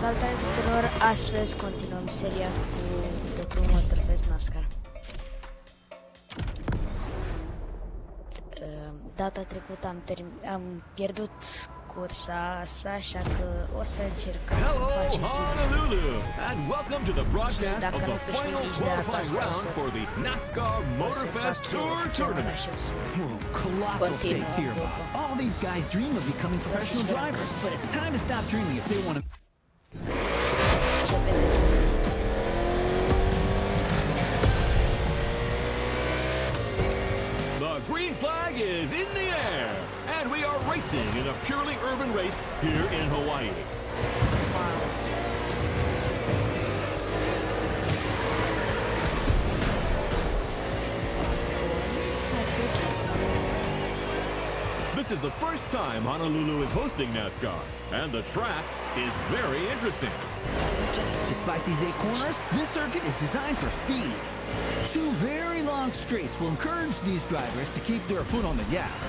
Salutare tuturor, astăzi continuăm seria cu Nascar Motorfest Nascar. Data trecută am pierdut cursa asta, așa că o să încercăm să facem și dacă nu câștig nici de data asta, o să Nascar Motorfest Tour tournament. Colossal stakes here. All these guys dream of becoming professional drivers, but it's time to stop dreaming if they want to. The green flag is in the air, and we are racing in a purely urban race here in Hawaii. This is the first time Honolulu is hosting NASCAR, and the track is very interesting. Despite these 8 corners, this circuit is designed for speed. 2 very long straights will encourage these drivers to keep their foot on the gas.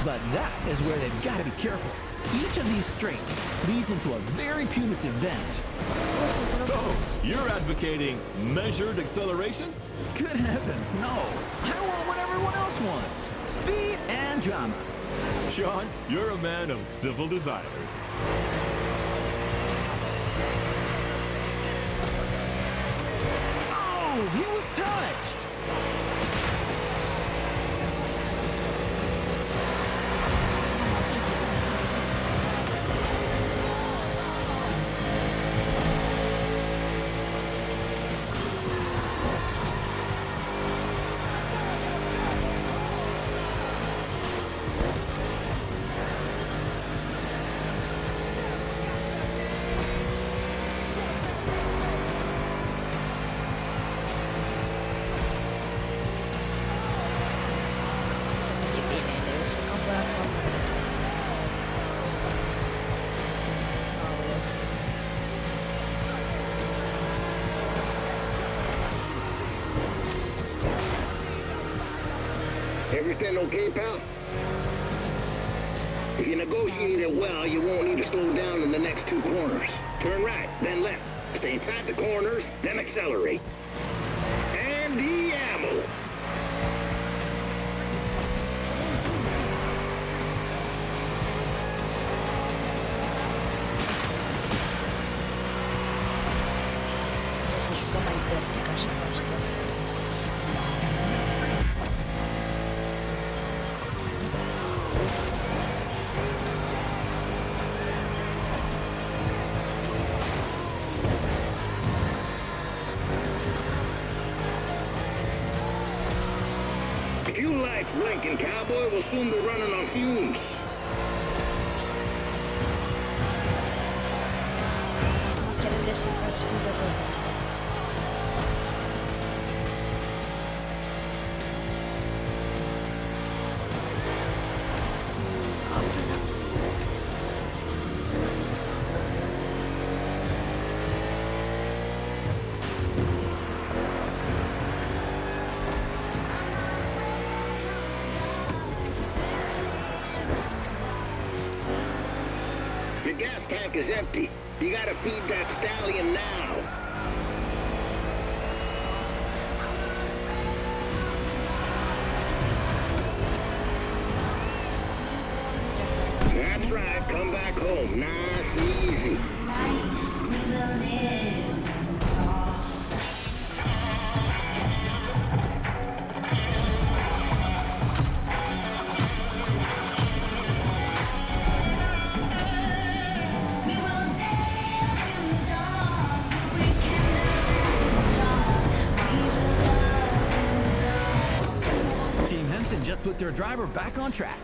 But that is where they've got to be careful. Each of these straights leads into a very punitive bend. So, you're advocating measured acceleration? Good heavens, no. I want what everyone else wants. Speed and drama. Sean, you're a man of civil desires. Oh, he was touched. Everything okay, pal? If you negotiate it well, you won't need to slow down in the next 2 corners. Turn right, then left. Stay inside the corners, then accelerate. And the ammo. să jucăm mai tactic, așa face tot. Fuel lights blinking, cowboy. We'll soon be running on fumes. Your gas tank is empty. You gotta feed that stallion now. That's right, come back home. Nice and easy. Just put their driver back on track.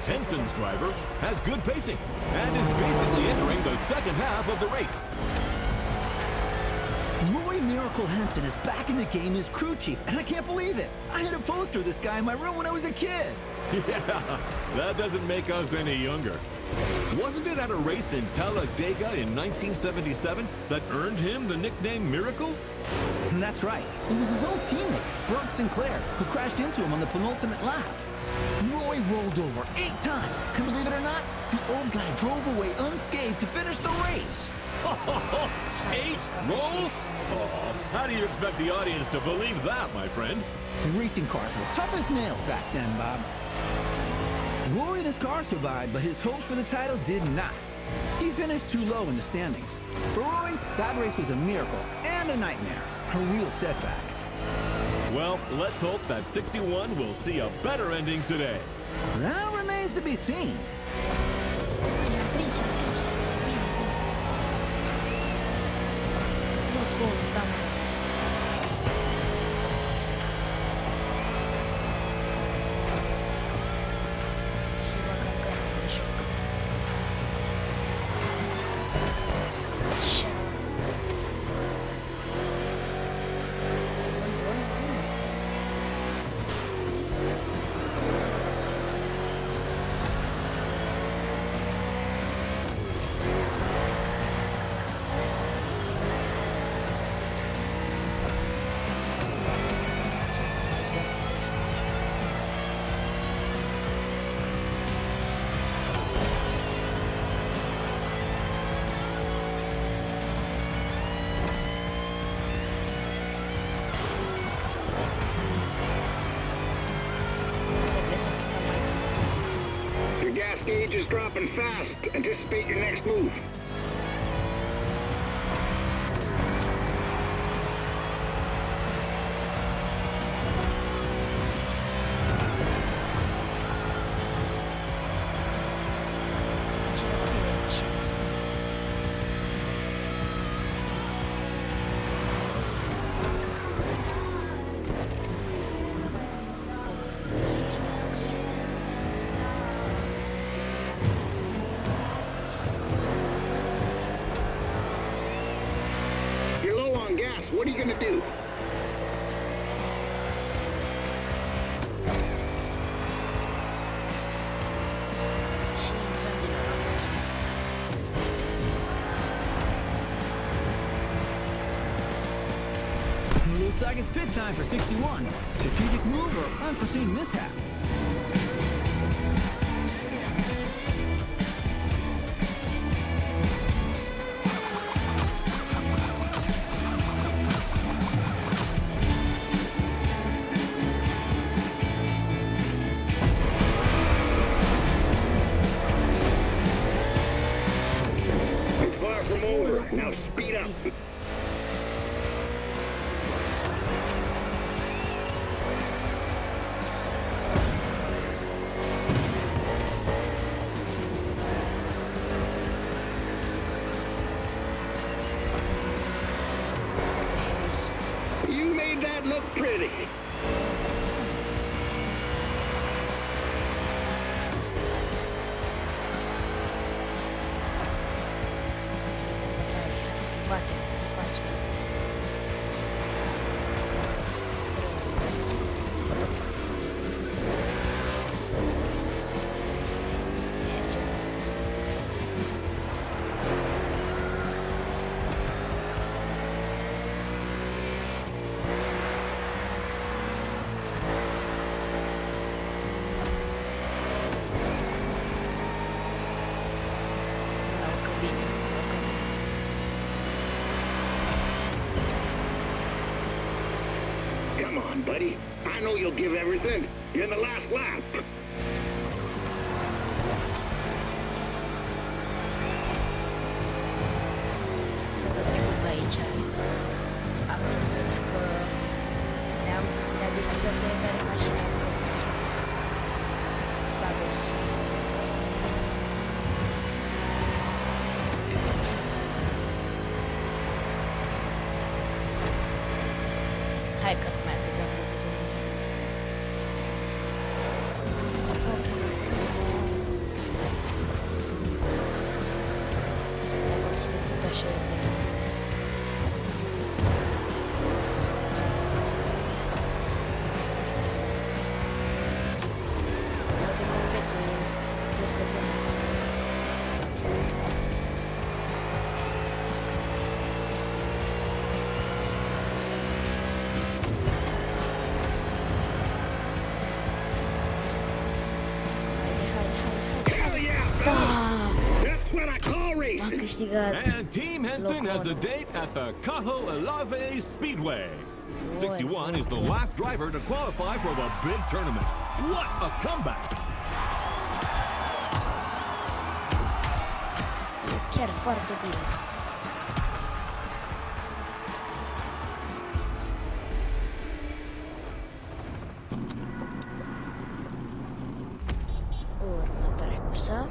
Henson's driver has good pacing and is basically entering the second half of the race. Roy Miracle Henson is back in the game as crew chief, and I can't believe it. I had a poster of this guy in my room when I was a kid. Yeah, that doesn't make us any younger. Wasn't it at a race in Talladega in 1977 that earned him the nickname Miracle? And that's right. It was his old teammate, Bert Sinclair, who crashed into him on the penultimate lap. Roy rolled over 8 times. Can you believe it or not? The old guy drove away unscathed to finish the race. 8 rolls? Oh, how do you expect the audience to believe that, my friend? Racing cars were tough as nails back then, Bob. Roy and his car survived, but his hopes for the title did not. He finished too low in the standings. For Roy, that race was a miracle and a nightmare. A real setback. Well, let's hope that 61 will see a better ending today. That remains to be seen. Prins. Go, там. Your gas gauge is dropping fast. Anticipate your next move. You're low on gas. What are you gonna do? Looks like it's pit time for 61. Strategic move or unforeseen mishap. It's far from over. Now speed up. You made that look pretty. Come on, buddy. I know you'll give everything. You're in the last lap. Am văzut că ne-a distrus de fiecare mașină cât s-a dus. Hai că mai atât de mult. câștigat And Team Henson locul has a 1. date at the Cajo Alave Speedway. 61 is the last driver to qualify for the big tournament. What a comeback! Chiar foarte bine. Următoarea cursă.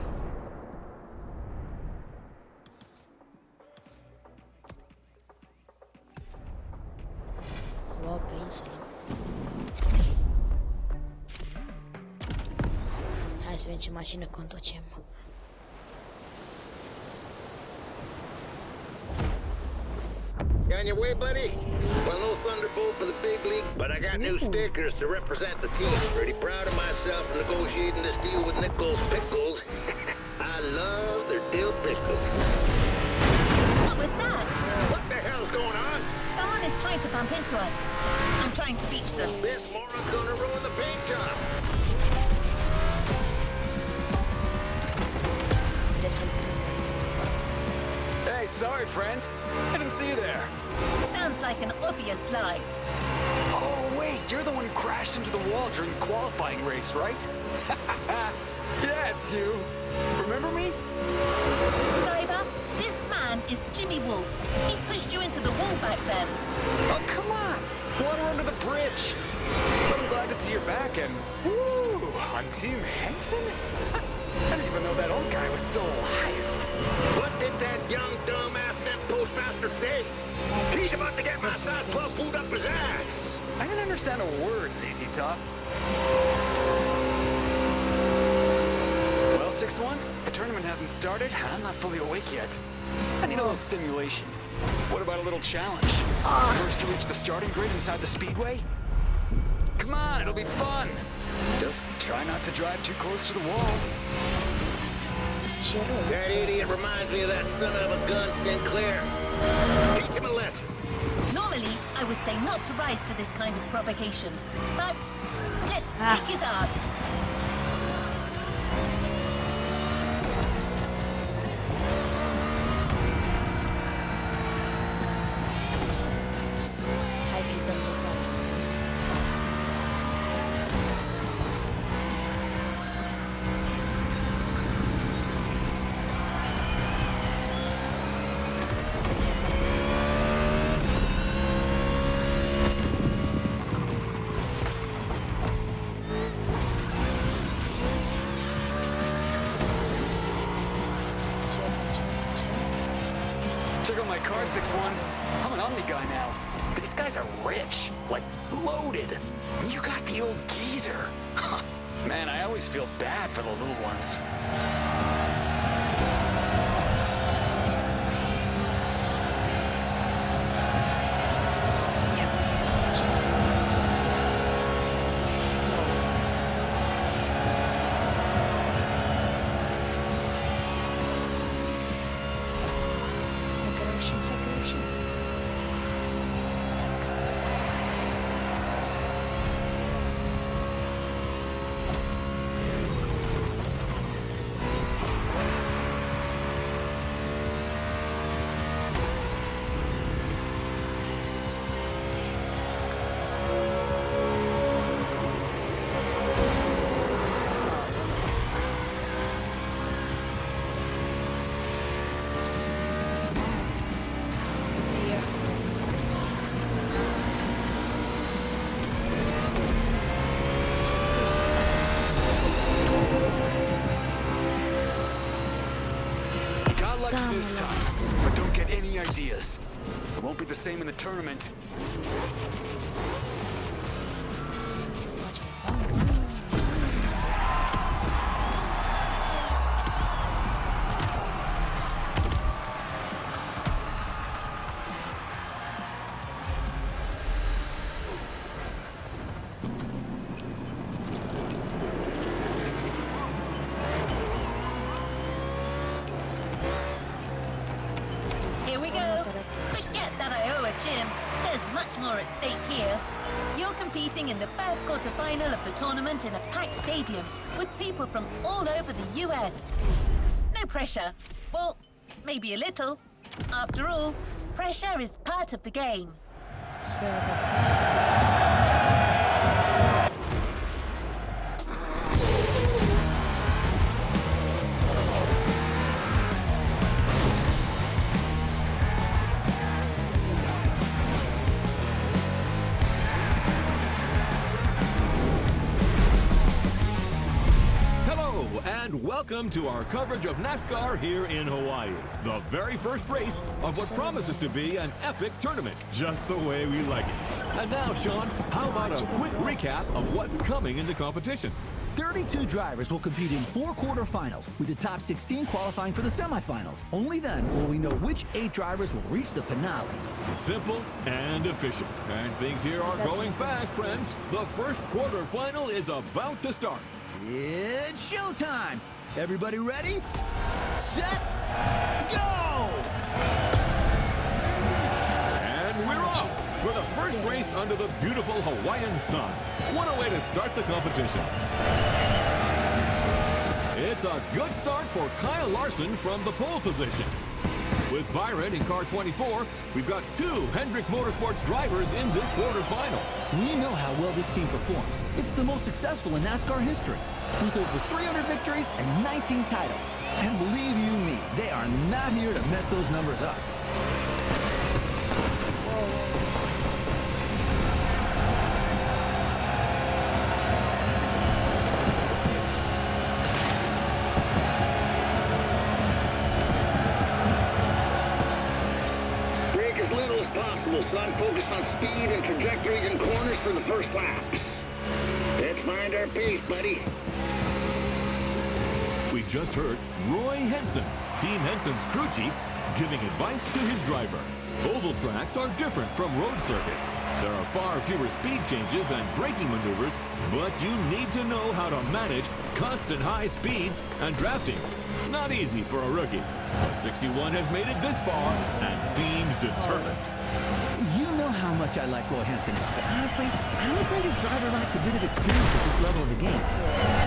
Wow, pe insulă. Hai să vedem ce mașină conducem. You on your way, buddy? Well, no Thunderbolt for the big league, but I got new stickers to represent the team. Pretty proud of myself for negotiating this deal with Nichols Pickles. I love their dill pickles. What was that? What the hell's going on? Someone is trying to bump into us. I'm trying to beach them. This moron's gonna ruin the paint job. Hey, sorry, friend. I didn't see you there. Sounds like an obvious lie. Oh, wait, you're the one who crashed into the wall during the qualifying race, right? Yeah, it's you. Remember me? Driver, this man is Jimmy Wolf. He pushed you into the wall back then. Oh, come on. Water under the bridge. But I'm glad to see you're back and... Woo! On Team Henson? I didn't even know that old guy was still alive. What did that young dumbass fence postmaster say? He's about to get my size 12 pulled up his ass. I didn't understand a word, ZZ Top. Well, 6-1, the tournament hasn't started, and I'm not fully awake yet. I need a little stimulation. What about a little challenge? First to reach the starting grid inside the speedway? Come on, it'll be fun. Just try not to drive too close to the wall. That idiot reminds me of that son of a gun Sinclair. Teach him a lesson. Normally, I would say not to rise to this kind of provocation. But let's kick his ass. Hai că-i dăm butonul. Check out my car, 6-1. I'm an Omni guy now. These guys are rich, like loaded. You got the old geezer. Man, I always feel bad for the little ones. Hai că reușim. Got lucky this time, but don't get any ideas. It won't be the same in the tournament. Here we go. Forget that I owe a gym. There's much more at stake here. You're competing in the first quarterfinal of the tournament in a packed stadium with people from all over the US. No pressure. Well, maybe a little. After all, pressure is part of the game. And welcome to our coverage of NASCAR here in Hawaii. The very first race of what promises to be an epic tournament, just the way we like it. And now, Sean, how about a quick recap of what's coming in the competition? 32 drivers will compete in 4 quarterfinals, with the top 16 qualifying for the semifinals. Only then will we know which 8 drivers will reach the finale. Simple and efficient. And things here are going fast, friends. The first quarterfinal is about to start. It's showtime! Everybody ready? Set, go! And we're off for the first race under the beautiful Hawaiian sun. What a way to start the competition. It's a good start for Kyle Larson from the pole position. With Byron in car 24, we've got 2 Hendrick Motorsports drivers in this quarterfinal. We know how well this team performs. It's the most successful in NASCAR history, with over 300 victories and 19 titles. And believe you me, they are not here to mess those numbers up. Son, focus on speed and trajectories and corners for the first laps. Let's find our pace, buddy. We just heard Roy Henson, Team Henson's crew chief, giving advice to his driver. Oval tracks are different from road circuits. There are far fewer speed changes and braking maneuvers, but you need to know how to manage constant high speeds and drafting. Not easy for a rookie, but 61 has made it this far and seems determined. You know how much I like Roy Henson, but honestly, I'm afraid his driver lacks a bit of experience at this level of the game.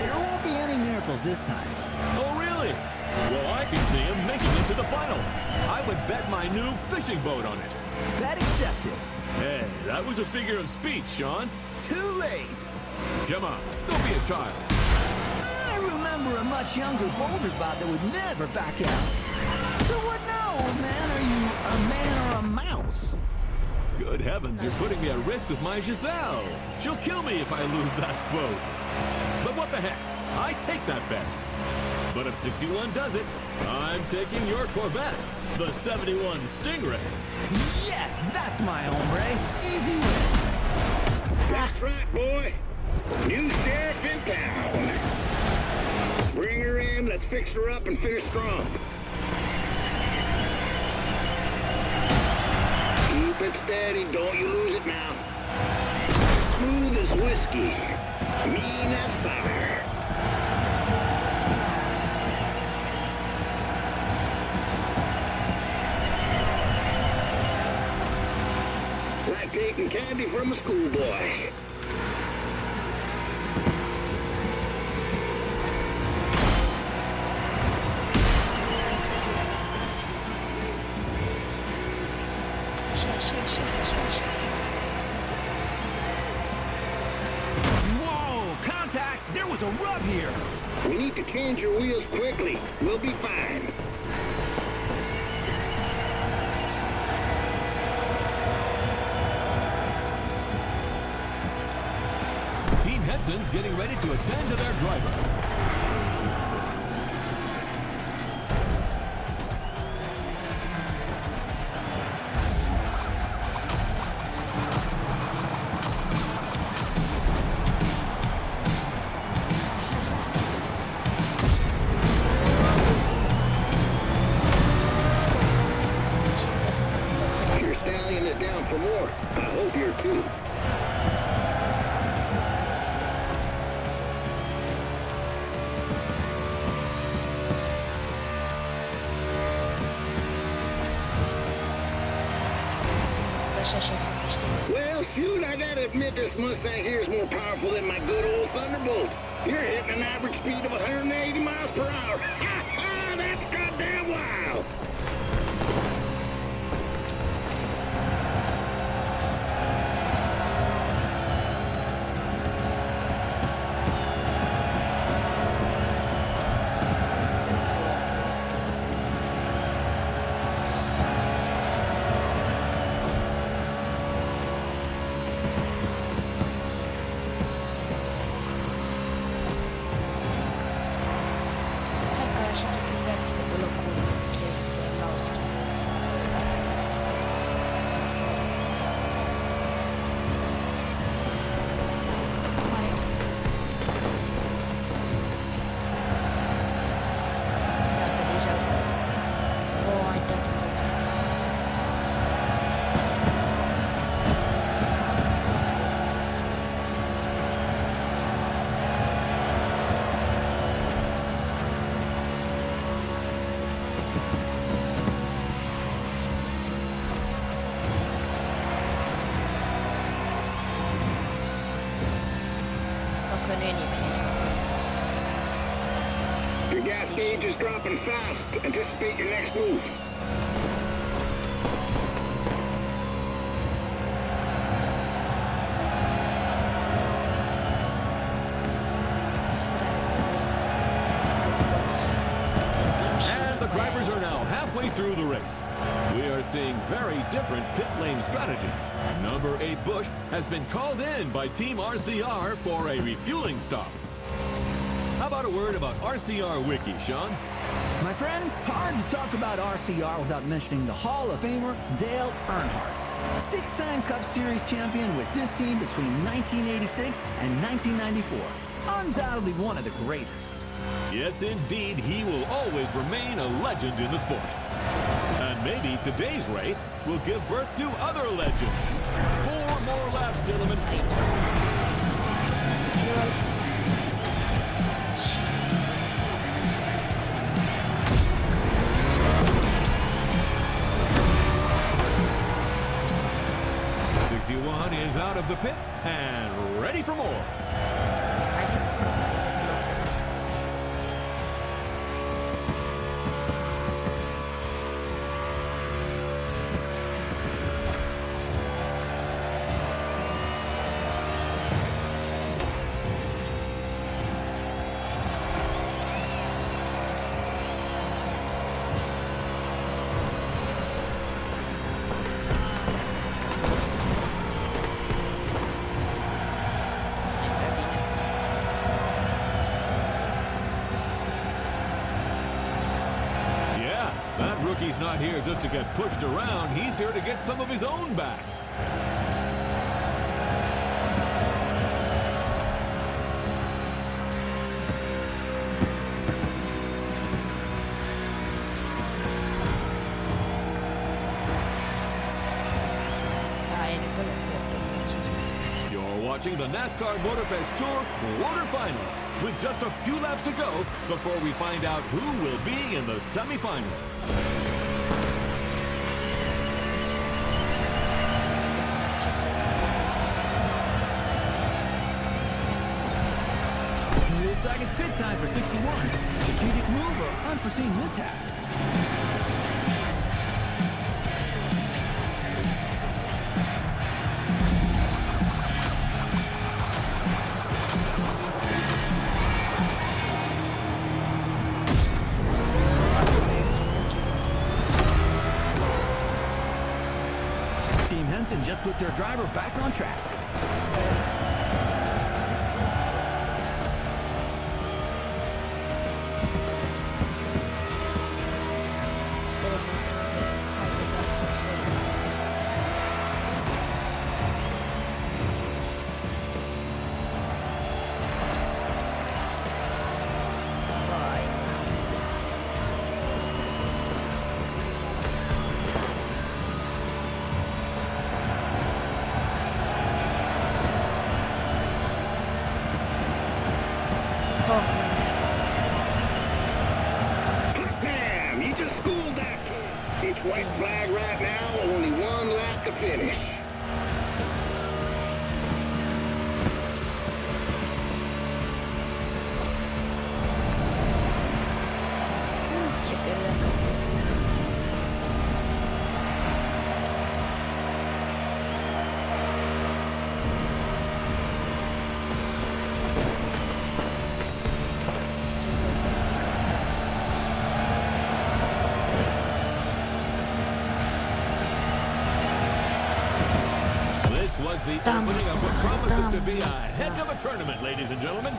There won't be any miracles this time. Oh, really? Well, I can see him making it to the final. I would bet my new fishing boat on it. Bet accepted. Hey, that was a figure of speech, Sean. Too late. Come on, don't be a child. I remember a much younger Boulder Bob that would never back out. So what now, old man? Are you a man or a mouse? Good heavens, you're putting me at risk with my Giselle. She'll kill me if I lose that boat. But what the heck? I take that bet. But if 61 does it, I'm taking your Corvette, the 71 Stingray. Yes, that's my hombre. Easy win. That's right, boy. New sheriff in town. Bring her in, let's fix her up and finish strong. Keep it steady, don't you lose it now. Smooth as whiskey, mean as fire. Like taking candy from a schoolboy. Whoa, contact! There was a rub here. We need to change your wheels quickly. We'll be fine. Team Henson's getting ready to attend to their driver. Your stallion is down for more. I hope you're too. Well, shoot, I gotta admit this Mustang here is more powerful than my good old Thunderbolt. You're hitting an average speed of 180 miles per hour. Ha ha! That's goddamn wild! Your gas gauge is dropping fast. Anticipate your next move. And the drivers are now halfway through the race. We are seeing very different pit lane strategies. Number 8 Bush has been called in by Team RCR for a refueling stop. How about a word about RCR Wiki, Sean? My friend, hard to talk about RCR without mentioning the Hall of Famer Dale Earnhardt. 6-time Cup Series champion with this team between 1986 and 1994. Undoubtedly one of the greatest. Yes, indeed, he will always remain a legend in the sport. And maybe today's race will give birth to other legends. 4 more laps, gentlemen. Is out of the pit and ready for more. He's not here just to get pushed around. He's here to get some of his own back. You're watching the Nascar Motorfest Tour quarterfinal with just a few laps to go before we find out who will be in the semifinal. Looks like it's pit time for 61. Strategic move or unforeseen mishap. Team Henson just put their driver back on track. Damn, you just schooled that kid. It's white flag right now, only 1 lap to finish. The opening of what promises to be a heck of a tournament, ladies and gentlemen.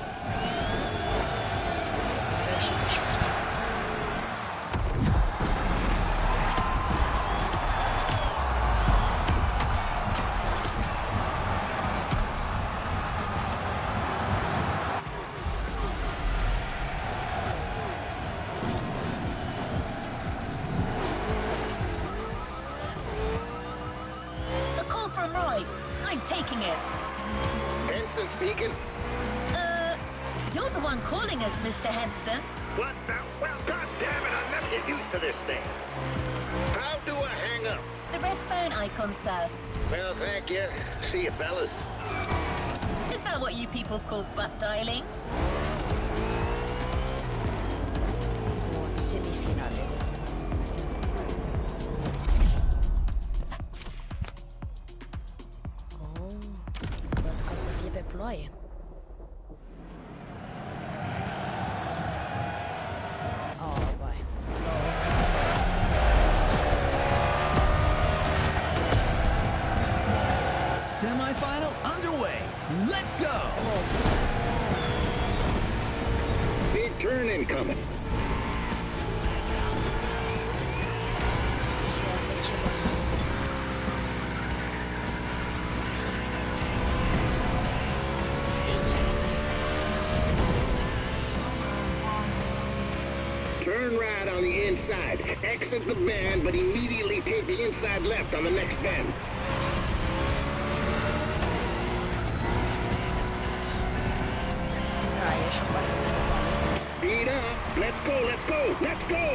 A call from Roy. I'm taking it. Henson speaking. You're the one calling us, Mr. Henson. What the? Well, goddammit, I'll never get used to this thing. How do I hang up? The red phone icon, sir. Well, thank you. See you, fellas. Is that what you people call butt dialing? Bun, semifinalele. Oh, văd că o să fie pe ploaie. Oh, vai. Semi-final underway. Let's go! Big turn incoming. Și asta e ceva nou. Sincer. Turn right on the inside. Exit the bend, but immediately take the inside left on the next bend. Da, e și o parte de ploaie. Speed up. Let's go, let's go, let's go!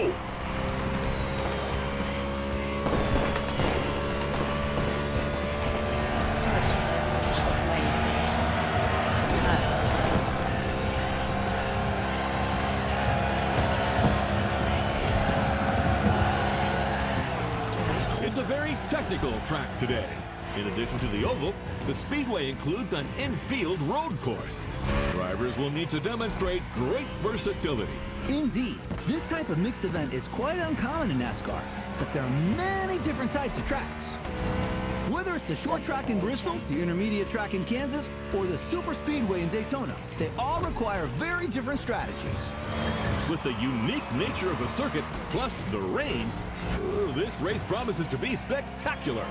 Mergem pe niște ploaie intense. Hai. It's a very technical track today. In addition to the oval, the speedway includes an infield road course. Drivers will need to demonstrate great versatility. Indeed, this type of mixed event is quite uncommon in NASCAR, but there are many different types of tracks. Whether it's the short track in Bristol, the intermediate track in Kansas, or the super speedway in Daytona, they all require very different strategies. With the unique nature of the circuit, plus the rain, this race promises to be spectacular.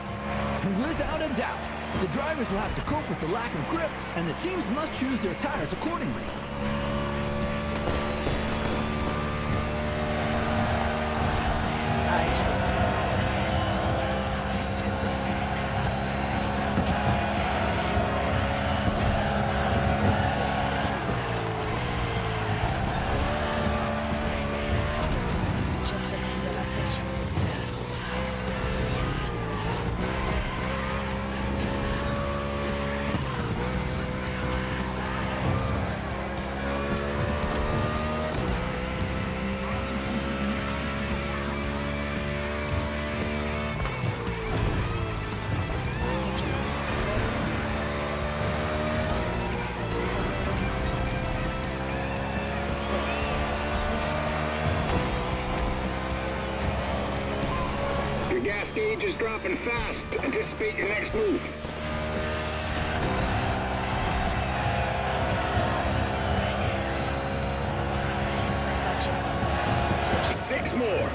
Without a doubt, the drivers will have to cope with the lack of grip, and the teams must choose their tires accordingly. Hai, ce încep să merg de la preț. Your gas gauge is dropping fast. Anticipate your next move. Facem 6 more.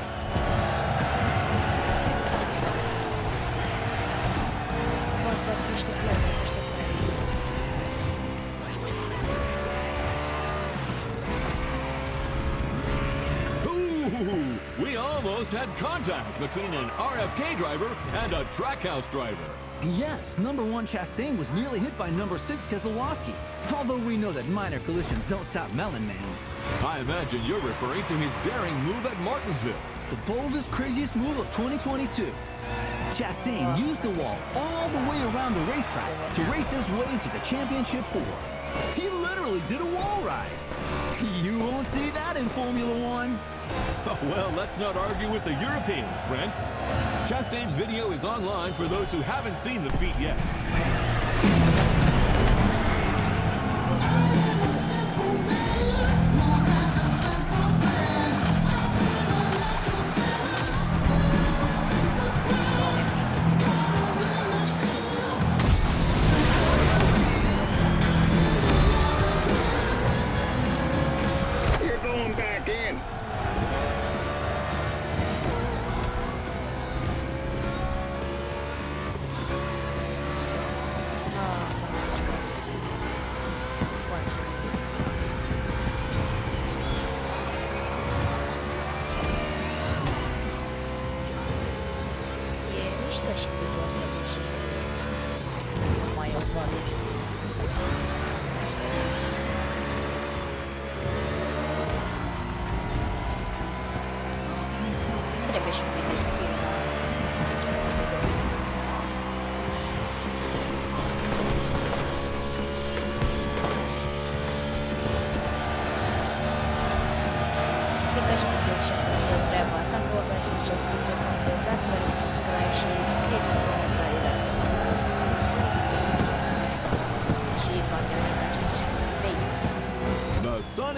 poți să puște plăi, să puște plăi. Ooh, we almost had contact between an RFK driver and a Trackhouse driver. Yes, number 1 Chastain was nearly hit by number 6 Keselowski, although we know that minor collisions don't stop Melon Man. I imagine you're referring to his daring move at Martinsville. The boldest, craziest move of 2022. Chastain used the wall all the way around the racetrack to race his way into the championship 4. He literally did a wall ride. You won't see that in Formula One. Well, let's not argue with the Europeans, friend. Chastain's video is online for those who haven't seen the feat yet. You're going back in. Ah, s-a mai scos. Foarte. E mișto și videoul ăsta de ce nu mai au bani. Sper. Îți trebuie și un pic de skill la echipă de video.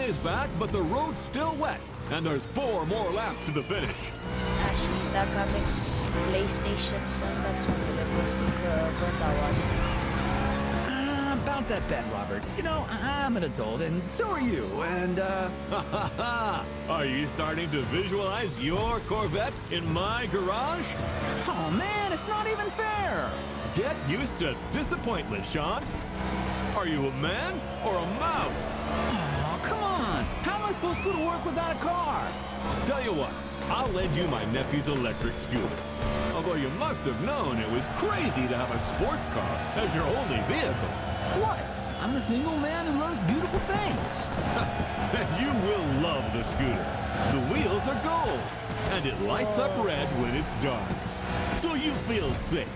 is back, but the road's still wet, and there's 4 more laps to the finish. Actually, the comics PlayStation song that's one of the music bertawad. About that bet, Robert. You know, I'm an adult, and so are you, and, Are you starting to visualize your Corvette in my garage? Oh, man, it's not even fair! Get used to disappointment, Sean. Are you a man or a mouse? Oh, come on! How am I supposed to go to work without a car? Tell you what, I'll lend you my nephew's electric scooter. Although you must have known it was crazy to have a sports car as your only vehicle. What? I'm a single man who loves beautiful things. Then you will love the scooter. The wheels are gold, and it lights up red when it's dark. So you feel safe.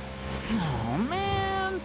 Oh, man!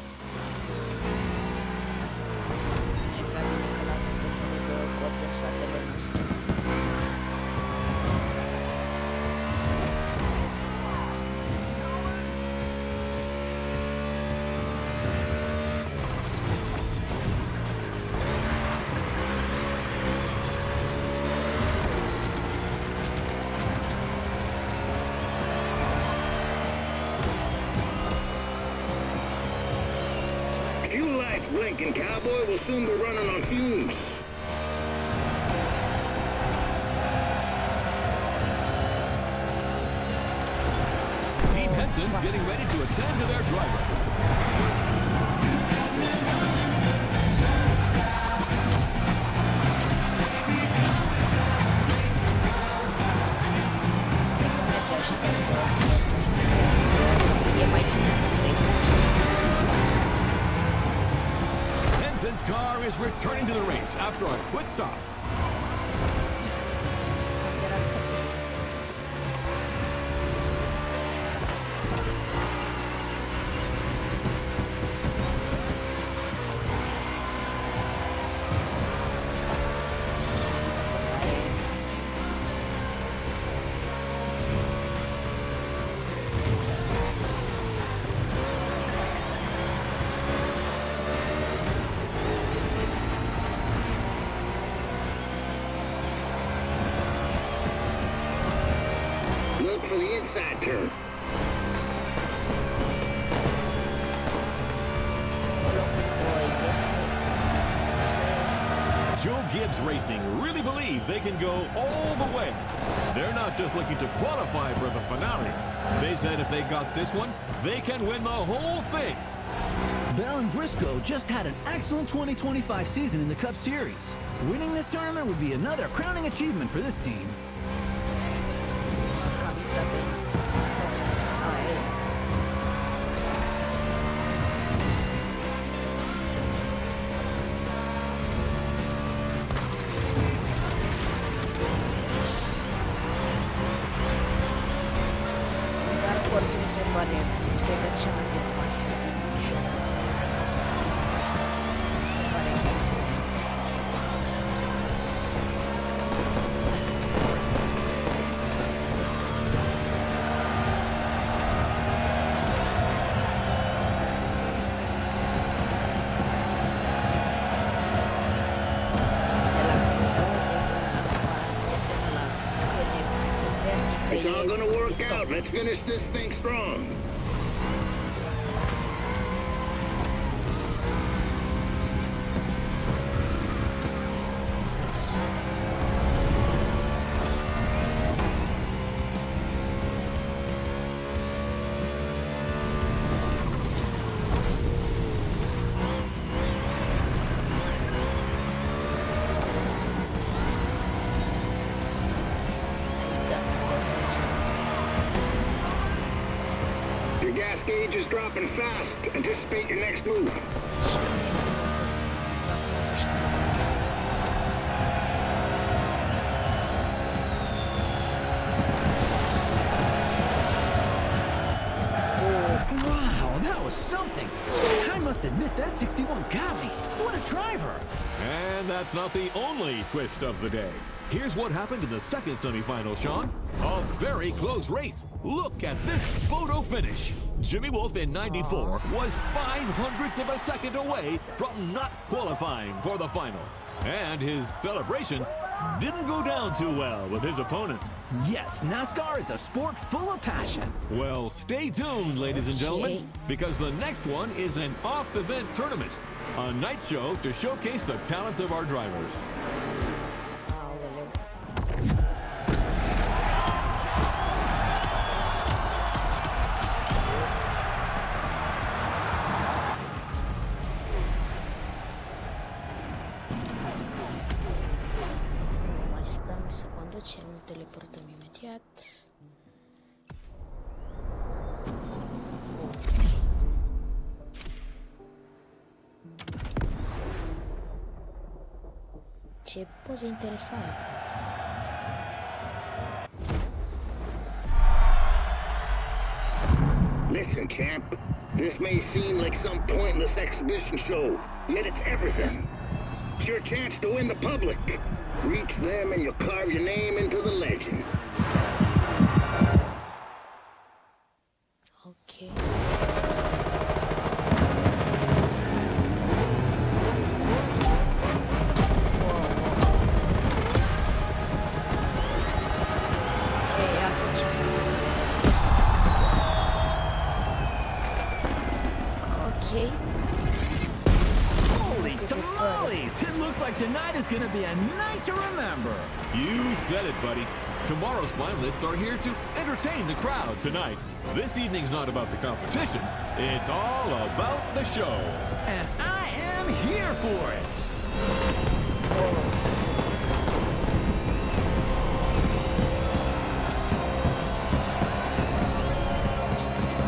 Fuel lights blinking, cowboy. We'll soon be running on fumes. Team Henson's getting ready to attend to their driver. Henson's car is returning to the race after a quick stop. Look for the inside turn. Joe Gibbs Racing really believe they can go all the way. They're not just looking to qualify for the finale. They said if they got this one, they can win the whole thing. Bell and Briscoe just had an excellent 2025 season in the Cup Series. Winning this tournament would be another crowning achievement for this team. It's all gonna work out. Let's finish this thing strong. Your gas gauge is dropping fast. Anticipate your next move. Wow, that was something. I must admit that 61 got me. What a driver. And that's not the only twist of the day. Here's what happened in the second semifinal, Sean. A very close race. Look at this photo finish. Jimmy Wolf in 94 was 0.05 of a second away from not qualifying for the final. And his celebration didn't go down too well with his opponent. Yes, NASCAR is a sport full of passion. Well, stay tuned, ladies and gentlemen, because the next one is an off-event tournament, a night show to showcase the talents of our drivers. Mai stăm să conducem, ne teleportăm imediat. Ce poze interesante. Listen, champ. This may seem like some pointless exhibition show, yet it's everything. It's your chance to win the public. Reach them and you'll carve your name into the legend. Ok. Ei, asta ce? Ok. Holy tamales! It looks like tonight is going to be a night to remember. You said it, buddy. Tomorrow's finalists are here to entertain the crowds tonight. This evening's not about the competition. It's all about the show. And I am here for it.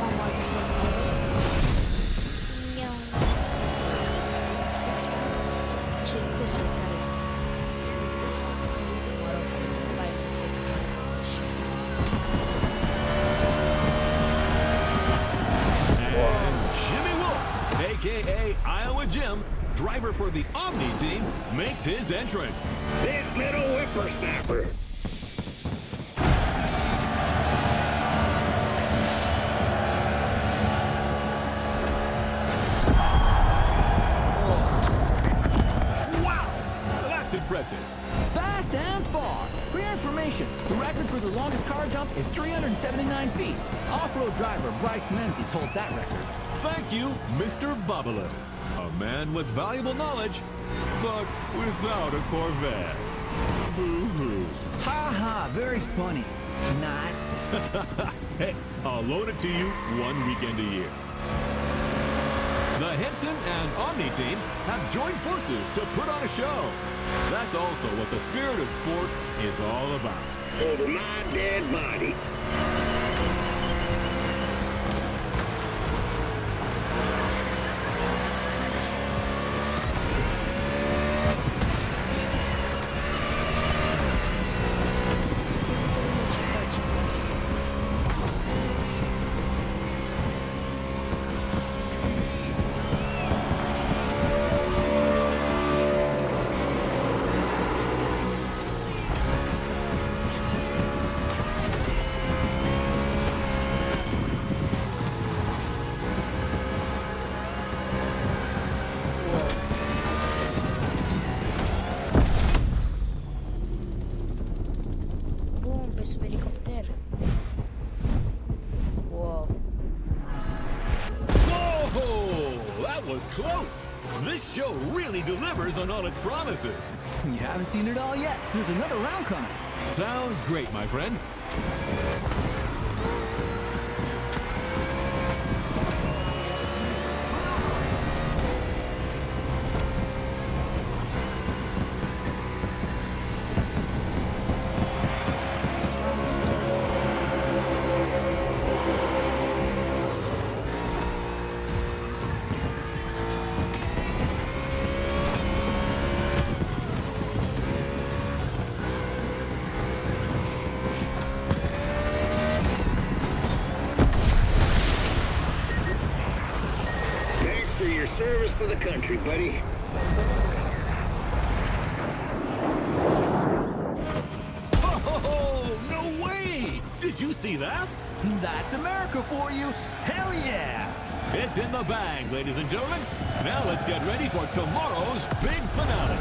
Mama ce Miau. Ce curse tare. Mă rog, să mai And Jimmy Wolf, a.k.a. Iowa Jim, driver for the Omni team, makes his entrance. This little whippersnapper. Wow! That's impressive. Fast and far. For your information, the record for the longest car jump is 379 feet. Off-road driver Bryce Menzies holds that record. Thank you, Mr. Babalu. A man with valuable knowledge, but without a Corvette. Boo-hoo. Haha, very funny. Not. Hey, I'll loan it to you one weekend a year. The Henson and Omni teams have joined forces to put on a show. That's also what the spirit of sport is all about. Over my dead body. Bun, pe sub elicopter. Wow. Whoa! That was close! This show really delivers on all its promises. You haven't seen it all yet. There's another round coming. Sounds great, my friend. Thanks for your service to the country, buddy. Oh, no way! Did you see that? That's America for you. Hell yeah! It's in the bag, ladies and gentlemen. Now let's get ready for tomorrow's big finale.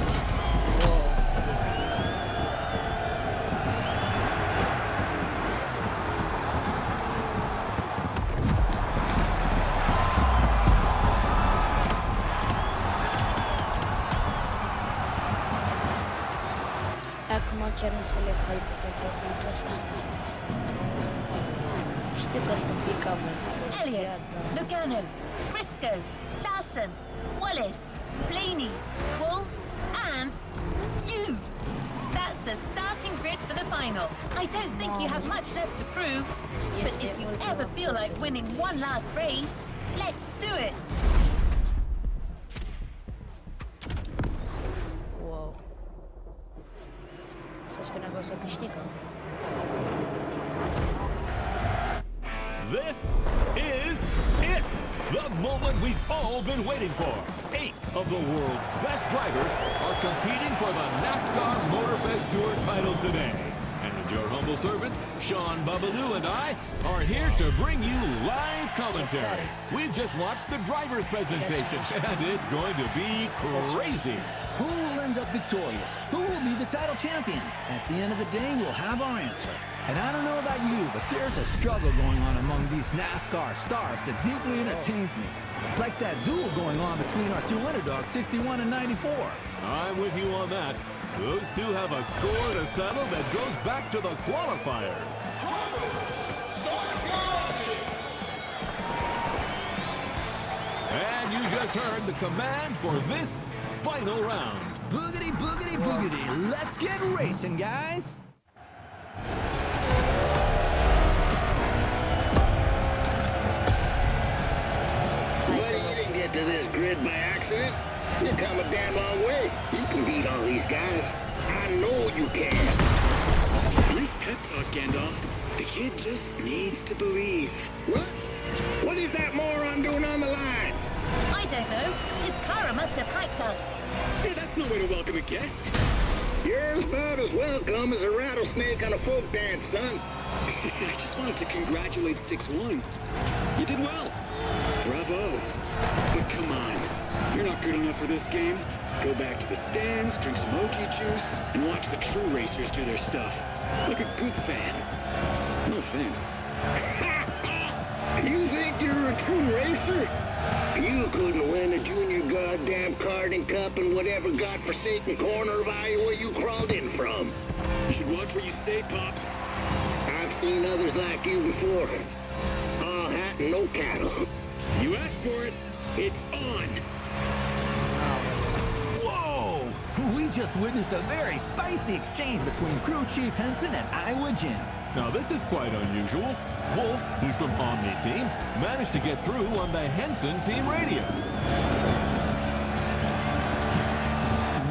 chiar înțeleg hype pentru punctul ăsta. Știu că sunt picat mai Elliot, întârziat, dar... Lugano, Briscoe, Larson, Wallace, Blaney, Wolf, and you. That's the starting grid for the final. I don't think you have much left to prove, but if you ever feel like winning one last race, let's do it. Wow. Să spunem că o să câștigăm. This is it! The moment we've all been waiting for. 8 of the world's best drivers are competing for the Nascar Motorfest Tour title today. And your humble servant, Sean Babaloo, and I are here to bring you live commentary. We've just watched the driver's presentation, and it's going to be crazy. Who will end up victorious? Who will be the title champion? At the end of the day, we'll have our answer. And I don't know about you, but there's a struggle going on among these NASCAR stars that deeply entertains me. Like that duel going on between our two underdogs, 61 and 94. I'm with you on that. Those two have a score to settle that goes back to the qualifiers. And you just heard the command for this final round. Boogity, boogity, boogity. Let's get racing, guys. Buddy, you didn't get to this grid by accident. You come a damn long way. You can beat all these guys. I know you can. Nice pep talk, Gandalf. The kid just needs to believe. What? What is that moron doing on the line? I don't know. His Cara must have hacked us. Hey, that's no way to welcome a guest. You're about as welcome as a rattlesnake on a folk dance, son. I just wanted to congratulate 6-1. You did well. Bravo. But come on. You're not good enough for this game. Go back to the stands, drink some OG juice, and watch the true racers do their stuff. Like a good fan. No offense. You think you're a true racer? You couldn't win a junior goddamn karting cup in whatever godforsaken corner of Iowa you crawled in from. You should watch what you say, Pops. I've seen others like you before. All hat and no cattle. You asked for it. It's on. Whoa! We just witnessed a very spicy exchange between Crew Chief Henson and Iowa Jim. Now this is quite unusual. Wolf, who's from Omni Team, managed to get through on the Henson team radio.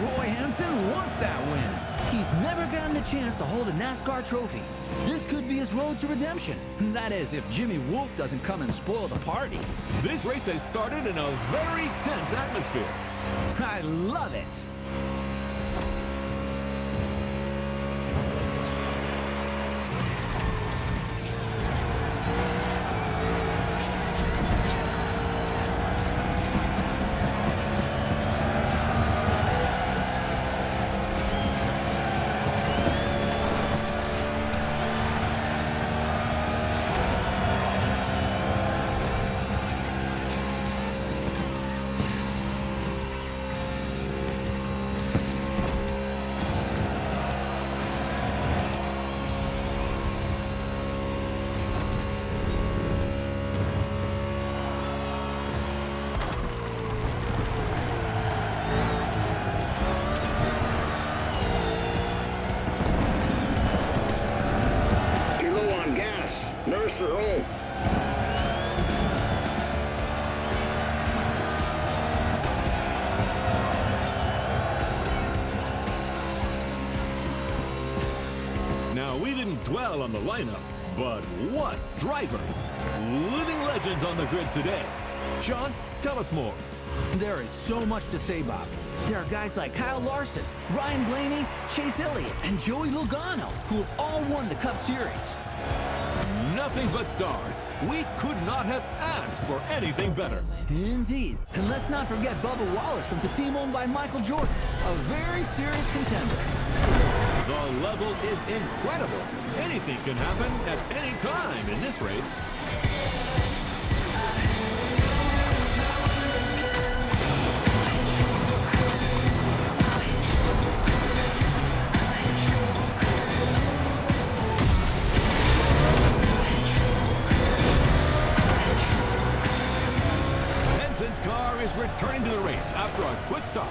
Roy Henson wants that win. He's never gotten the chance to hold a NASCAR trophy. This could be his road to redemption. That is, if Jimmy Wolf doesn't come and spoil the party. This race has started in a very tense atmosphere. I love it. Nurse her home. Now, we didn't dwell on the lineup, but what drivers! Living legends on the grid today. Sean, tell us more. There is so much to say, Bob. There are guys like Kyle Larson, Ryan Blaney, Chase Elliott, and Joey Logano, who have all won the Cup Series. Nothing but stars. We could not have asked for anything better. Indeed. And let's not forget Bubba Wallace from the team owned by Michael Jordan, a very serious contender. The level is incredible. Anything can happen at any time in this race. returning to the race after a quick stop.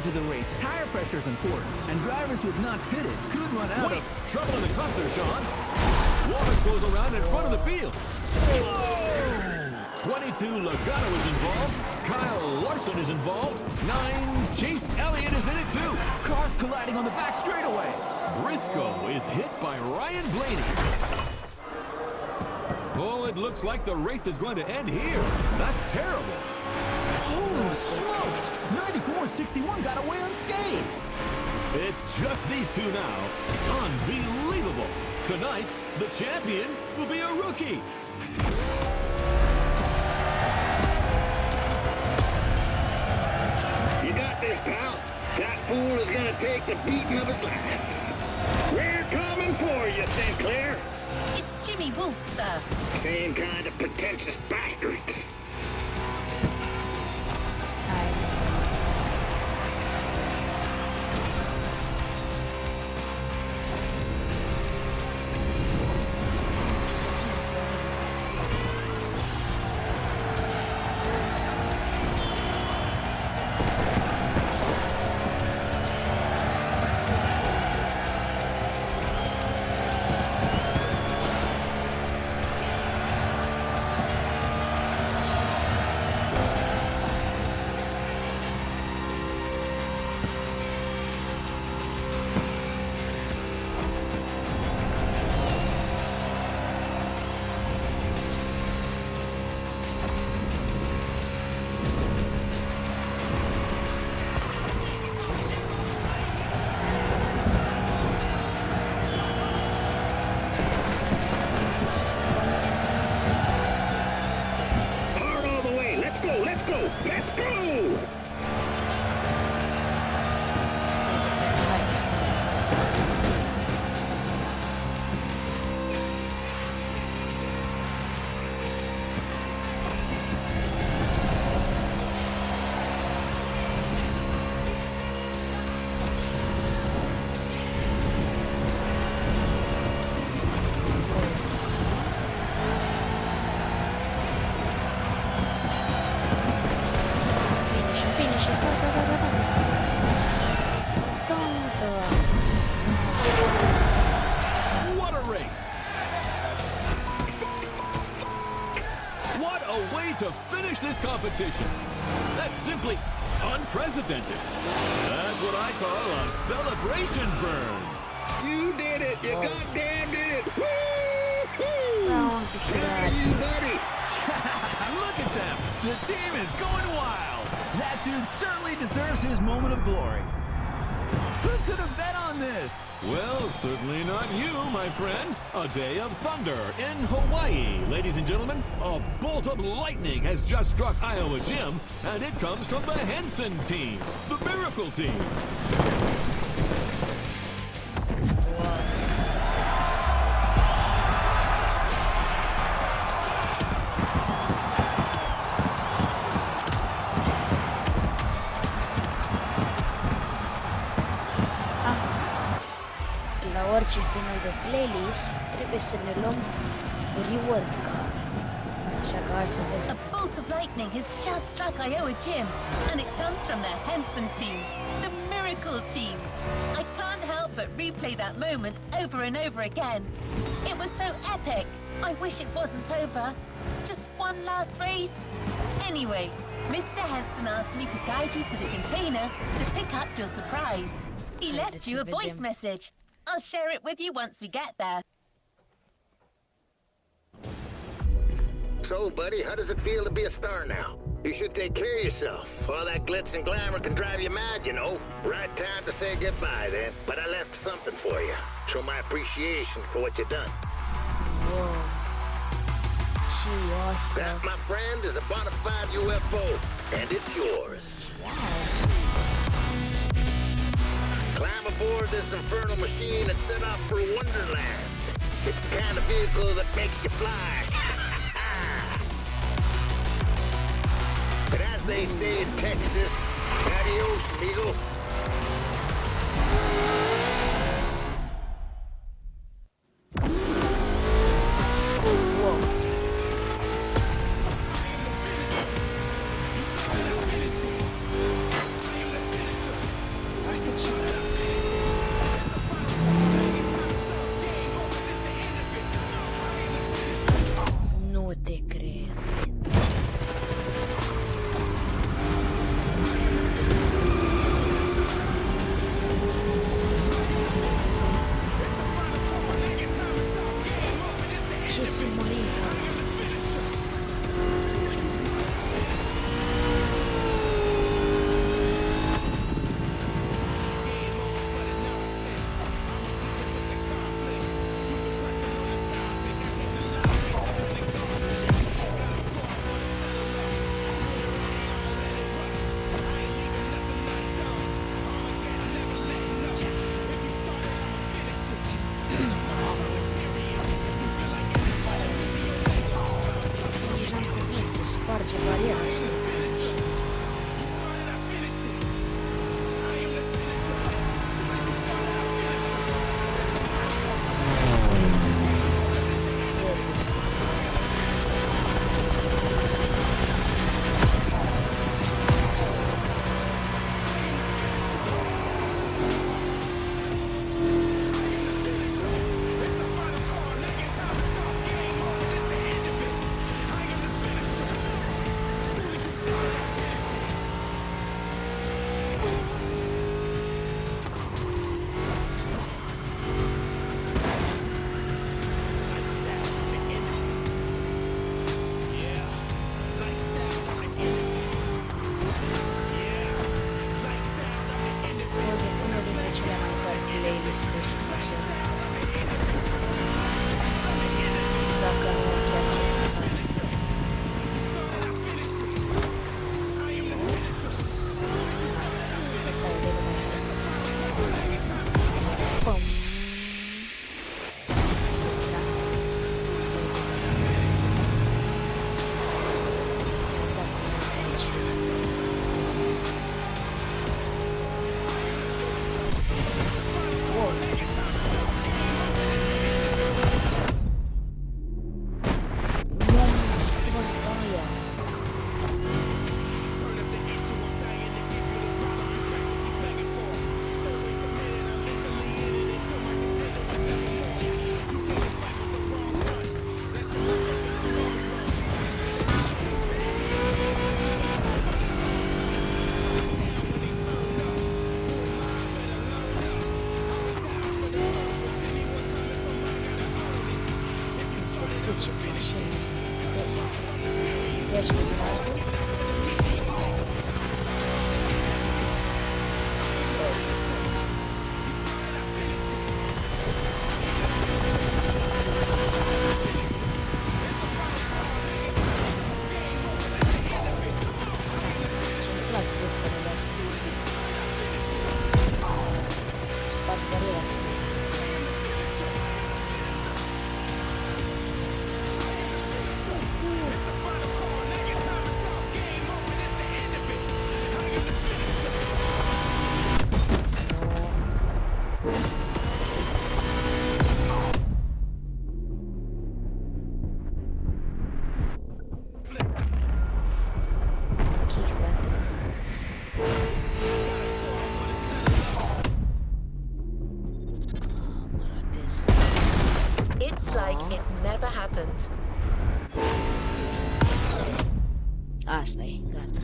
To the race, tire pressure is important, and drivers who have not pitted could run out Wait! of... Trouble in the cluster, Sean. Water goes around in front of the field. Whoa! 22 Logano is involved. Kyle Larson is involved. 9 Chase Elliott is in it too. Cars colliding on the back straightaway. Briscoe is hit by Ryan Blaney. Oh, it looks like the race is going to end here. That's terrible. Holy smokes! 94 and 61 got away unscathed. It's just these two now. Unbelievable. Tonight, the champion will be a rookie. You got this, pal. That fool is gonna take the beating of his life. We're coming for you, Sinclair. It's Jimmy Wolf, sir. Same kind of pretentious bastards. To finish this competition. That's simply unprecedented. That's what I call a celebration burn. You did it! You goddamn did it! Woo-hoo! Proud of you, buddy! Look at them! The team is going wild! That dude certainly deserves his moment of glory. Who could have bet on this? Well, certainly not you, my friend. A day of thunder in Hawaii. Ladies and gentlemen, a bolt of lightning has just struck Iowa Gym, and it comes from the Henson team, the Miracle team. La orice final de playlist trebuie să ne luăm reward card. Așa că hai să vedem. A bolt of lightning has just struck Iowa Gym, and it comes from the Henson team, the Miracle team. I can't help but replay that moment over and over again. It was so epic. I wish it wasn't over. Just one last race. Anyway, Mr. Henson asked me to guide you to the container to pick up your surprise. He left you a voice message. I'll share it with you once we get there. So, buddy, how does it feel to be a star now? You should take care of yourself. All that glitz and glamour can drive you mad, you know. Right time to say goodbye, then. But I left something for you. Show my appreciation for what you've done. Wow. Ce asta? That, my friend, is a bona fide UFO, and it's yours. Wow. Climb aboard this infernal machine and set off for Wonderland. It's the kind of vehicle that makes you fly. But as they say in Texas, adios, amigo. Wow. Asta ce? Nu te cred. Ce submarin? Nici n-am cuvinte, sparge bariera sunetului și asta. Unul dintre cele mai tari playlist-uri, sincer. Dacă nu chiar cel mai tare. Pum. Asta. Aici. Wow. Moment sportaia. Se duce mașina asta. Ești în dragul? Looks like it never happened. Asta e, gata.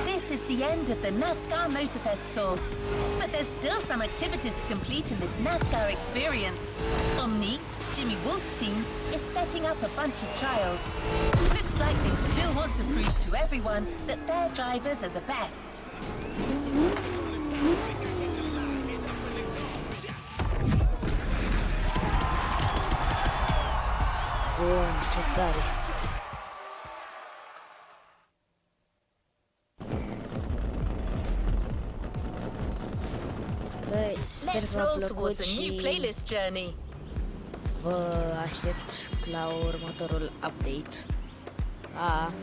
This is the end of the Nascar Motorfest Tour. But there's still some activities to complete in this NASCAR experience. Omni, Jimmy Wolf's team, is setting up a bunch of trials. Looks like they still want to prove to everyone that their drivers are the best. Bun, ce tare. Băi, sper Let's că v-a roll plăcut towards a new și playlist journey. vă aștept la următorul update. Pa!